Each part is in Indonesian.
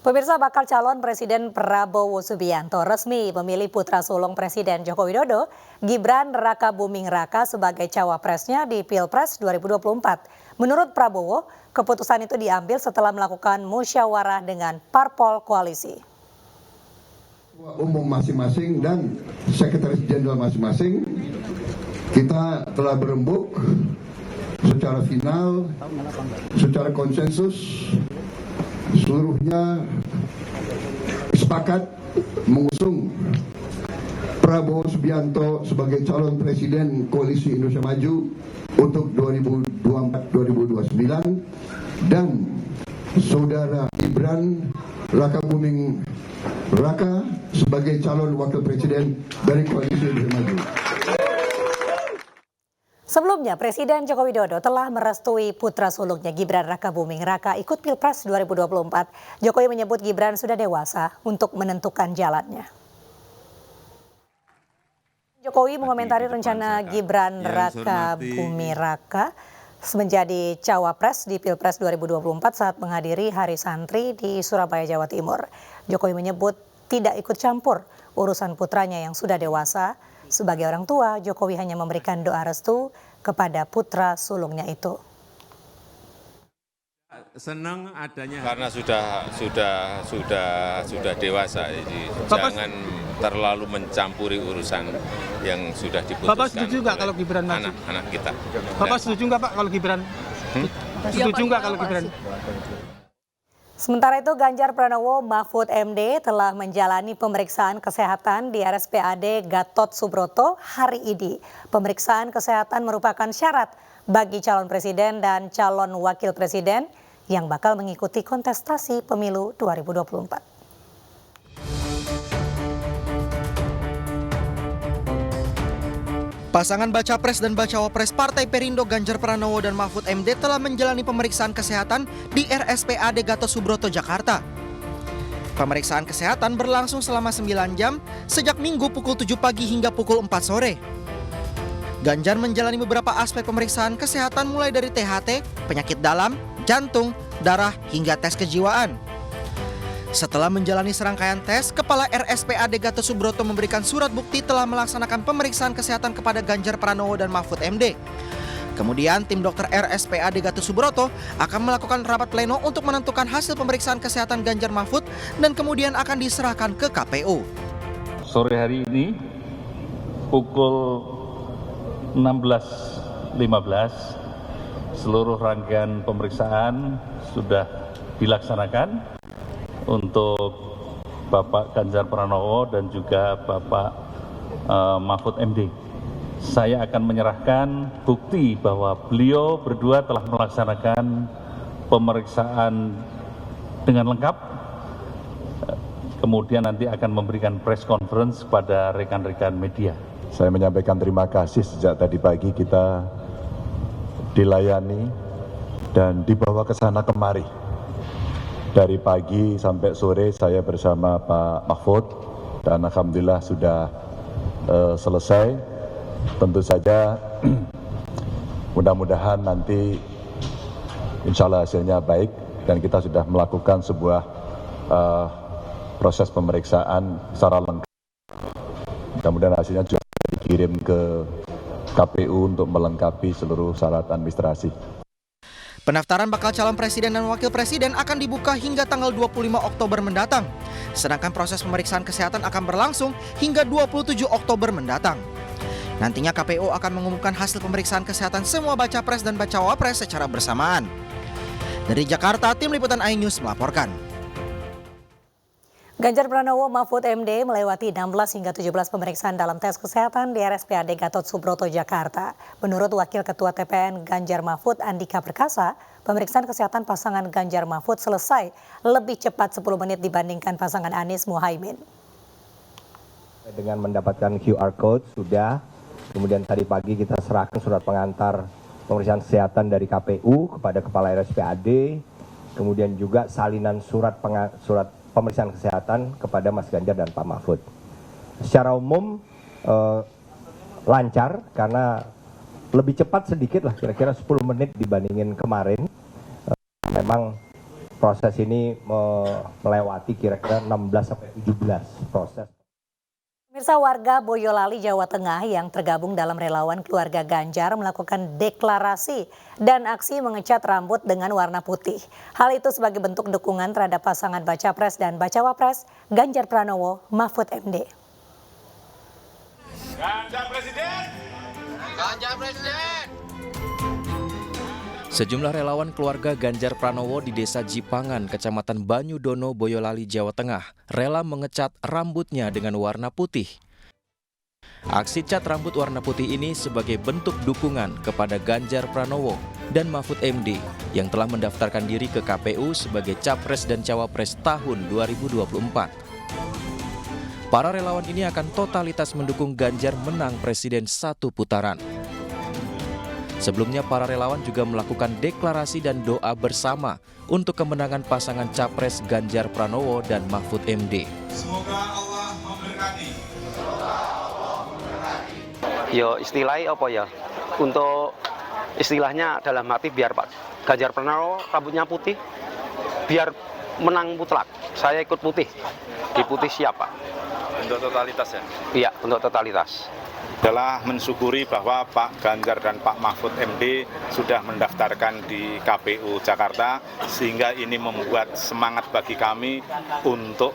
Pemirsa, bakal calon Presiden Prabowo Subianto resmi memilih putra sulung Presiden Joko Widodo, Gibran Rakabuming Raka sebagai cawapresnya di Pilpres 2024. Menurut Prabowo, keputusan itu diambil setelah melakukan musyawarah dengan parpol koalisi. Umum masing-masing dan Sekretaris Jenderal masing-masing, kita telah berembuk secara final, secara konsensus, seluruhnya sepakat mengusung Prabowo Subianto sebagai calon presiden Koalisi Indonesia Maju untuk 2024-2029 dan saudara Gibran Rakabuming Raka sebagai calon wakil presiden dari Koalisi Indonesia Maju. Sebelumnya, Presiden Joko Widodo telah merestui putra sulungnya Gibran Rakabuming Raka ikut Pilpres 2024. Jokowi menyebut Gibran sudah dewasa untuk menentukan jalannya. Jokowi mengomentari rencana Gibran Rakabuming Raka menjadi cawapres di Pilpres 2024 saat menghadiri Hari Santri di Surabaya, Jawa Timur. Jokowi menyebut tidak ikut campur urusan putranya yang sudah dewasa. Sebagai orang tua, Jokowi hanya memberikan doa restu kepada putra sulungnya itu. Senang adanya karena sudah dewasa, jadi jangan terlalu mencampuri urusan yang sudah diputuskan. Bapak setuju nggak kalau Gibran maju? Anak-anak kita. Bapak setuju nggak Pak kalau Gibran? Setuju nggak kalau Gibran? Sementara itu, Ganjar Pranowo Mahfud MD telah menjalani pemeriksaan kesehatan di RSPAD Gatot Subroto hari ini. Pemeriksaan kesehatan merupakan syarat bagi calon presiden dan calon wakil presiden yang bakal mengikuti kontestasi pemilu 2024. Pasangan Baca Pres dan Bacawa Pres Partai Perindo Ganjar Pranowo dan Mahfud MD telah menjalani pemeriksaan kesehatan di RSPAD Gatot Subroto, Jakarta. Pemeriksaan kesehatan berlangsung selama 9 jam sejak Minggu pukul 7 pagi hingga pukul 4 sore. Ganjar menjalani beberapa aspek pemeriksaan kesehatan mulai dari THT, penyakit dalam, jantung, darah, hingga tes kejiwaan. Setelah menjalani serangkaian tes, Kepala RSPAD Gatot Subroto memberikan surat bukti telah melaksanakan pemeriksaan kesehatan kepada Ganjar Pranowo dan Mahfud MD. Kemudian tim dokter RSPAD Gatot Subroto akan melakukan rapat pleno untuk menentukan hasil pemeriksaan kesehatan Ganjar Mahfud dan kemudian akan diserahkan ke KPU. Sore hari ini pukul 16.15 seluruh rangkaian pemeriksaan sudah dilaksanakan untuk Bapak Ganjar Pranowo dan juga Bapak Mahfud MD. Saya akan menyerahkan bukti bahwa beliau berdua telah melaksanakan pemeriksaan dengan lengkap. Kemudian nanti akan memberikan press conference pada rekan-rekan media. Saya menyampaikan terima kasih sejak tadi pagi kita dilayani dan dibawa ke sana kemari. Dari pagi sampai sore saya bersama Pak Mahfud dan alhamdulillah sudah selesai. Tentu saja mudah-mudahan nanti insya Allah hasilnya baik dan kita sudah melakukan sebuah proses pemeriksaan secara lengkap. Mudah-mudahan hasilnya juga dikirim ke KPU untuk melengkapi seluruh syarat administrasi. Pendaftaran bakal calon presiden dan wakil presiden akan dibuka hingga tanggal 25 Oktober mendatang. Sedangkan proses pemeriksaan kesehatan akan berlangsung hingga 27 Oktober mendatang. Nantinya KPU akan mengumumkan hasil pemeriksaan kesehatan semua baca pres dan bacawa pres secara bersamaan. Dari Jakarta, tim liputan iNews melaporkan. Ganjar Pranowo Mahfud MD melewati 16 hingga 17 pemeriksaan dalam tes kesehatan di RSPAD Gatot Subroto, Jakarta. Menurut Wakil Ketua TPN Ganjar Mahfud Andika Perkasa, pemeriksaan kesehatan pasangan Ganjar Mahfud selesai lebih cepat 10 menit dibandingkan pasangan Anies Muhaimin. Dengan mendapatkan QR Code sudah, kemudian tadi pagi kita serahkan surat pengantar pemeriksaan kesehatan dari KPU kepada Kepala RSPAD, kemudian juga salinan surat pemeriksaan kesehatan kepada Mas Ganjar dan Pak Mahfud. Secara umum lancar karena lebih cepat sedikit lah, kira-kira 10 menit dibandingin kemarin. Memang Proses ini melewati kira-kira 16-17 proses. Pemirsa, warga Boyolali, Jawa Tengah yang tergabung dalam relawan keluarga Ganjar melakukan deklarasi dan aksi mengecat rambut dengan warna putih. Hal itu sebagai bentuk dukungan terhadap pasangan Baca Pres dan Bacawa Pres Ganjar Pranowo Mahfud MD. Ganjar Presiden! Ganjar Presiden! Sejumlah relawan keluarga Ganjar Pranowo di Desa Jipangan, Kecamatan Banyudono, Boyolali, Jawa Tengah, rela mengecat rambutnya dengan warna putih. Aksi cat rambut warna putih ini sebagai bentuk dukungan kepada Ganjar Pranowo dan Mahfud MD yang telah mendaftarkan diri ke KPU sebagai Capres dan Cawapres tahun 2024. Para relawan ini akan totalitas mendukung Ganjar menang Presiden satu putaran. Sebelumnya para relawan juga melakukan deklarasi dan doa bersama untuk kemenangan pasangan Capres Ganjar Pranowo dan Mahfud MD. Semoga Allah memberkati. Yo istilahnya apa ya? Untuk istilahnya dalam arti biar Pak Ganjar Pranowo rambutnya putih, biar menang mutlak. Saya ikut putih. Di putih siapa? Untuk totalitas ya? Iya, untuk totalitas. Adalah mensyukuri bahwa Pak Ganjar dan Pak Mahfud MD sudah mendaftarkan di KPU Jakarta, sehingga ini membuat semangat bagi kami untuk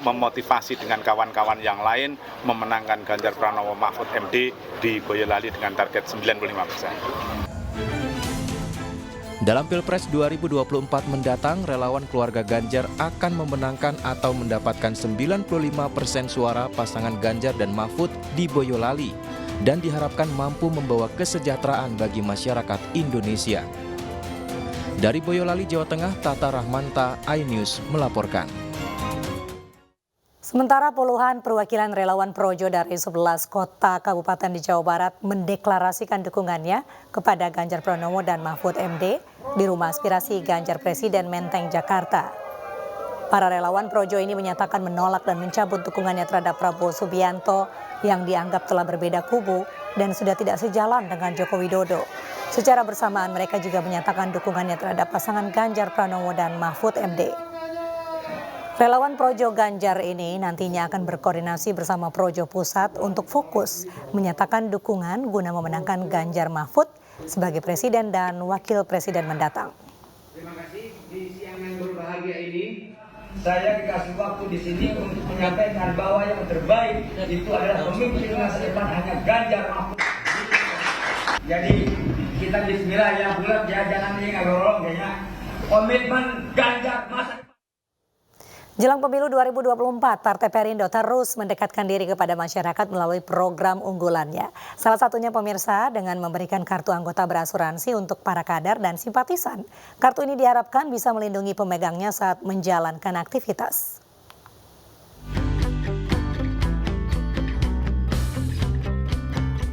memotivasi dengan kawan-kawan yang lain memenangkan Ganjar Pranowo Mahfud MD di Boyolali dengan target 95%. Dalam Pilpres 2024 mendatang, relawan keluarga Ganjar akan memenangkan atau mendapatkan 95% suara pasangan Ganjar dan Mahfud di Boyolali dan diharapkan mampu membawa kesejahteraan bagi masyarakat Indonesia. Dari Boyolali, Jawa Tengah, Tata Rahmanta, iNews melaporkan. Sementara puluhan perwakilan relawan Projo dari 11 kota kabupaten di Jawa Barat mendeklarasikan dukungannya kepada Ganjar Pranowo dan Mahfud MD di Rumah Aspirasi Ganjar Presiden Menteng, Jakarta. Para relawan Projo ini menyatakan menolak dan mencabut dukungannya terhadap Prabowo Subianto yang dianggap telah berbeda kubu dan sudah tidak sejalan dengan Joko Widodo. Secara bersamaan mereka juga menyatakan dukungannya terhadap pasangan Ganjar Pranowo dan Mahfud MD. Relawan Projo Ganjar ini nantinya akan berkoordinasi bersama Projo Pusat untuk fokus menyatakan dukungan guna memenangkan Ganjar Mahfud sebagai presiden dan wakil presiden mendatang. Terima kasih. Di siang yang berbahagia ini, saya dikasih waktu di sini untuk menyampaikan bahwa yang terbaik itu adalah pemimpin masa depan hanya Ganjar Mahfud. Jadi kita bismillah ya bulat ya, jangan ini ngagorong ya. Komitmen Ganjar masa depan. Jelang pemilu 2024, Partai Perindo terus mendekatkan diri kepada masyarakat melalui program unggulannya. Salah satunya pemirsa dengan memberikan kartu anggota berasuransi untuk para kader dan simpatisan. Kartu ini diharapkan bisa melindungi pemegangnya saat menjalankan aktivitas.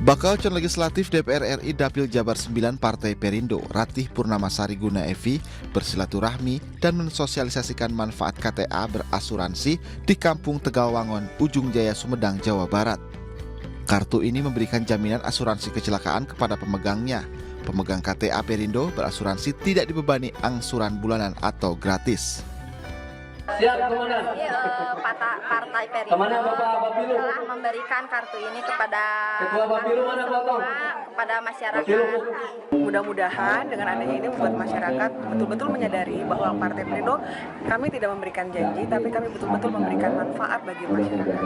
Bakal calon legislatif DPR RI Dapil Jabar 9 Partai Perindo, Ratih Purnamasari Guna Evi, bersilaturahmi dan mensosialisasikan manfaat KTA berasuransi di Kampung Tegalwangon, Ujung Jaya, Sumedang, Jawa Barat. Kartu ini memberikan jaminan asuransi kecelakaan kepada pemegangnya. Pemegang KTA Perindo berasuransi tidak dibebani angsuran bulanan atau gratis. Siap, Komandan. Partai Perindo telah memberikan kartu ini kepada masyarakat. Mudah-mudahan dengan adanya ini membuat masyarakat betul-betul menyadari bahwa Partai Perindo kami tidak memberikan janji, tapi kami betul-betul memberikan manfaat bagi masyarakat.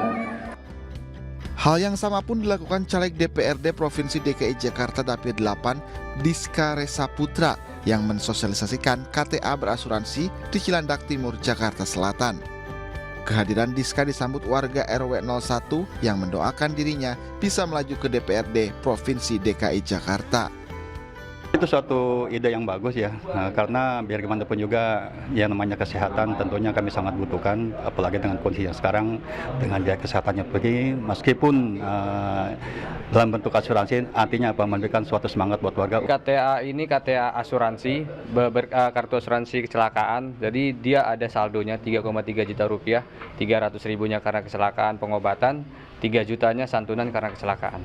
Hal yang sama pun dilakukan caleg DPRD Provinsi DKI Jakarta Dapil 8 Diska Resa Putra yang mensosialisasikan KTA berasuransi di Cilandak Timur, Jakarta Selatan. Kehadiran Diska disambut warga RW 01 yang mendoakan dirinya bisa melaju ke DPRD Provinsi DKI Jakarta. Itu suatu ide yang bagus ya, karena biar gimana pun juga yang namanya kesehatan tentunya kami sangat butuhkan, apalagi dengan kondisi yang sekarang dengan dia kesehatannya begini, meskipun dalam bentuk asuransi artinya apa, memberikan suatu semangat buat warga. KTA ini KTA asuransi, kartu asuransi kecelakaan, jadi dia ada saldonya 3,3 juta rupiah, 300 ribunya karena kecelakaan pengobatan, 3 jutanya santunan karena kecelakaan.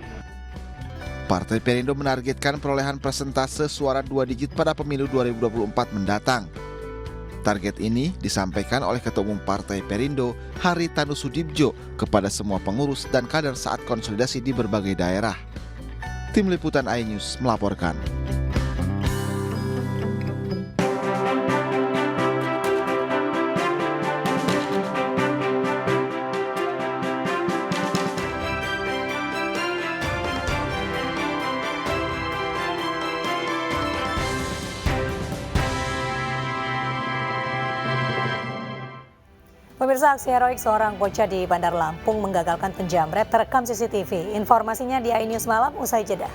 Partai Perindo menargetkan perolehan persentase suara 2 digit pada pemilu 2024 mendatang. Target ini disampaikan oleh Ketua Umum Partai Perindo, Haritanu Sudibjo, kepada semua pengurus dan kader saat konsolidasi di berbagai daerah. Tim Liputan iNews melaporkan. Pemirsa, aksi heroik seorang bocah di Bandar Lampung menggagalkan penjamret terekam CCTV. Informasinya di iNews Malam usai jeda.